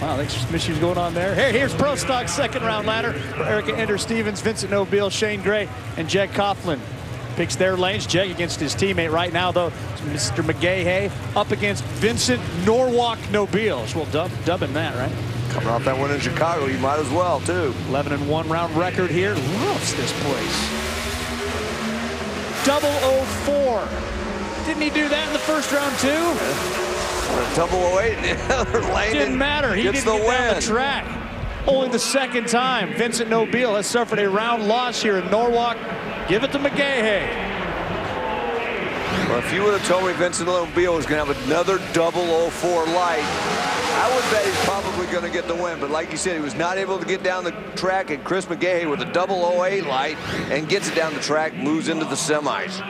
Wow, thanks for some issues going on there. Hey, here's Pro Stock second round ladder for Erica Ender-Stevens, Vincent Nobile, Shane Gray, and Jeg Coughlin. Picks their lanes. Jeg against his teammate right now, though. Mr. McGahey up against Vincent Norwalk Nobile. So we'll dubbing that, right? Coming off that win in Chicago, you might as well, too. 11-1 round record here. Loves this place. 004. Didn't he do that in the first round, too? Yeah. 008. Didn't matter. He didn't get down the track. Only the second time. Vincent Nobile has suffered a round loss here in Norwalk. Give it to McGahey. Well, if you would have told me Vincent Nobile was going to have another 004 light, I would bet he's probably going to get the win. But like you said, he was not able to get down the track, and Chris McGahey with a 008 light and gets it down the track, moves into the semis.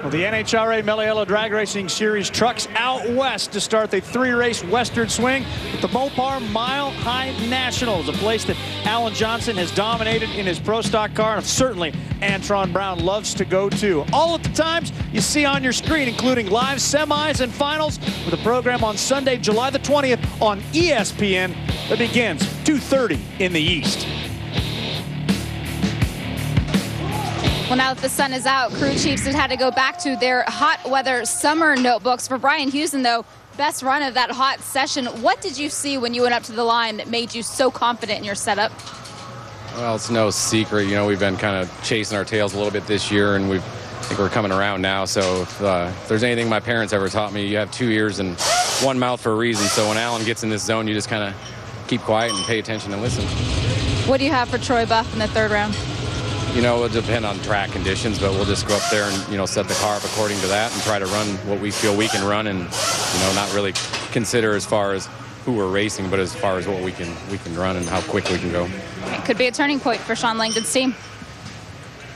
Well, the NHRA Meliello Drag Racing Series trucks out west to start the 3-race Western Swing with the Mopar Mile High Nationals, a place that Alan Johnson has dominated in his Pro Stock car, and certainly Antron Brown loves to go to. All at the times you see on your screen, including live semis and finals, with a program on Sunday, July the 20th on ESPN that begins 2:30 in the East. Well, now that the sun is out, crew chiefs have had to go back to their hot weather summer notebooks. For Brian Houston, though, best run of that hot session. What did you see when you went up to the line that made you so confident in your setup? Well, it's no secret. You know, we've been kind of chasing our tails a little bit this year, and I think we're coming around now. So if there's anything my parents ever taught me, you have 2 ears and 1 mouth for a reason. So when Alan gets in this zone, you just kind of keep quiet and pay attention and listen. What do you have for Troy Buff in the third round? You know, it'll depend on track conditions, but we'll just go up there and, you know, set the car up according to that and try to run what we feel we can run, and, you know, not really consider as far as who we're racing, but as far as what we can run and how quick we can go. It could be a turning point for Sean Langdon's team.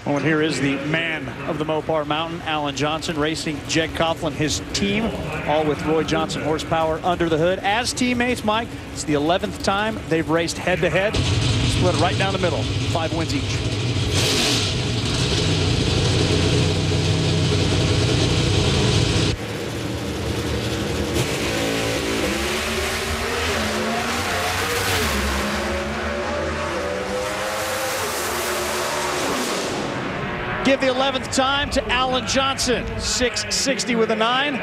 Well, and here is the man of the Mopar Mountain, Alan Johnson, racing Jeg Coughlin, his team, all with Roy Johnson horsepower under the hood. As teammates, Mike, it's the 11th time they've raced head-to-head. Split it right down the middle, 5 wins each. Give the 11th time to Alan Johnson, 660 with a 9.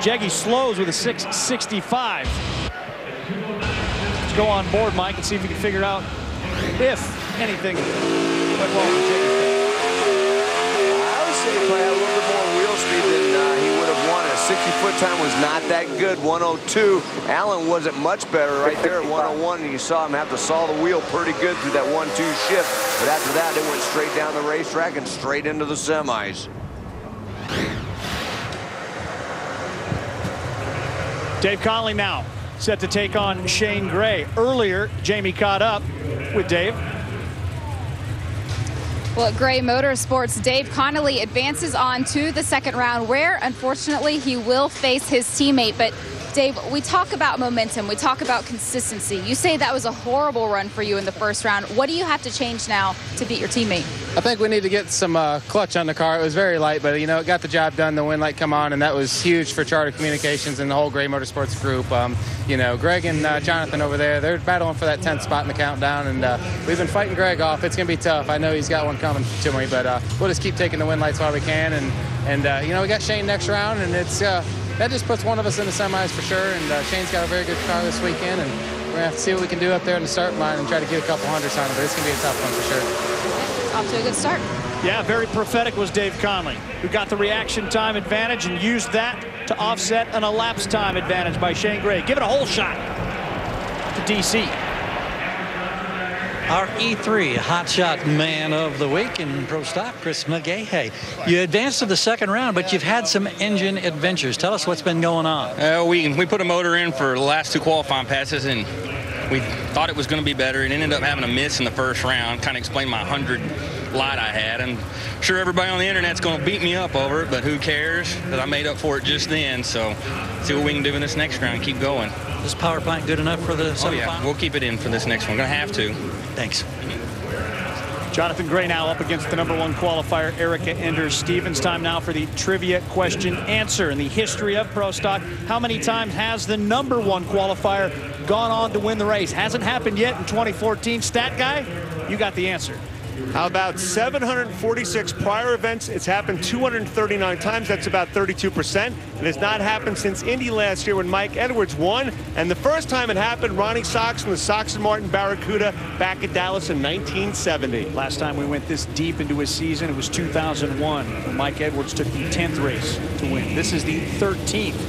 Jeggy slows with a 665. Let's go on board, Mike, and see if we can figure out if anything went wrong with Jeggy's thing. I would say he probably had a little bit more wheel speed than he would have wanted. A 60-foot time was not that good, 102. Alan wasn't much better right there at 101, and you saw him have to saw the wheel pretty good through that 1-2 shift. But after that, it went straight down the racetrack and straight into the semis. Dave Conley now set to take on Shane Gray. Earlier, Jamie caught up with Dave. Well, at Gray Motorsports, Dave Connolly advances on to the second round, where, unfortunately, he will face his teammate. But, Dave, we talk about momentum. We talk about consistency. You say that was a horrible run for you in the first round. What do you have to change now to beat your teammate? I think we need to get some clutch on the car. It was very light, but, you know, it got the job done. The wind light come on, and that was huge for Charter Communications and the whole Gray Motorsports group. You know, Greg and Jonathan over there, they're battling for that 10th spot in the countdown, and we've been fighting Greg off. It's going to be tough. I know he's got one coming to me, but we'll just keep taking the wind lights while we can. And you know, we got Shane next round, and it's that just puts one of us in the semis for sure. And Shane's got a very good car this weekend, and we're going to have to see what we can do up there in the start line and try to get a couple hundreds on it, but it's going to be a tough one for sure. Off to a good start. Yeah, very prophetic was Dave Conley, who got the reaction time advantage and used that to offset an elapsed time advantage by Shane Gray. Give it a whole shot to DC. Our E3 hotshot man of the week in Pro Stock, Chris McGahey. You advanced to the second round, but you've had some engine adventures. Tell us what's been going on. We put a motor in for the last 2 qualifying passes, and we thought it was going to be better. It ended up having a miss in the first round. Kind of explained my 100 light I had. I'm sure everybody on the internet's going to beat me up over it, but who cares? Because I made up for it just then. So see what we can do in this next round. Keep going. Is power plant good enough for the semifinal? Oh yeah, we'll keep it in for this next one. We're going to have to. Thanks. Jonathan Gray now up against the #1 qualifier, Erica Enders-Stevens. Time now for the trivia question answer. In the history of Pro Stock, how many times has the #1 qualifier gone on to win the race? Hasn't happened yet in 2014. Stat guy, you got the answer. How about 746 prior events? It's happened 239 times. That's about 32%. It has not happened since Indy last year when Mike Edwards won. And the first time it happened, Ronnie Sox from the Sox and Martin Barracuda back at Dallas in 1970. Last time we went this deep into a season, it was 2001 when Mike Edwards took the 10th race to win. This is the 13th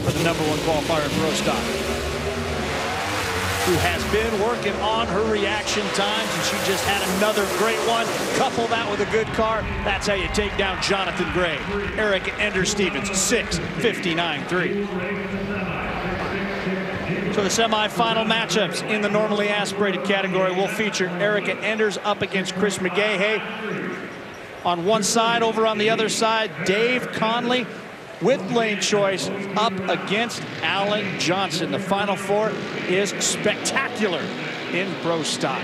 for the #1 qualifier in Pro Stock, who has been working on her reaction times, and she just had another great one. Couple that with a good car, that's how you take down Jonathan Gray. Erica Enders-Stevens, 6:59.3. So the semifinal matchups in the normally aspirated category will feature Erica Enders up against Chris McGahey. On one side, over on the other side, Dave Conley with lane choice up against Alan Johnson. The Final Four is spectacular in Pro Stock.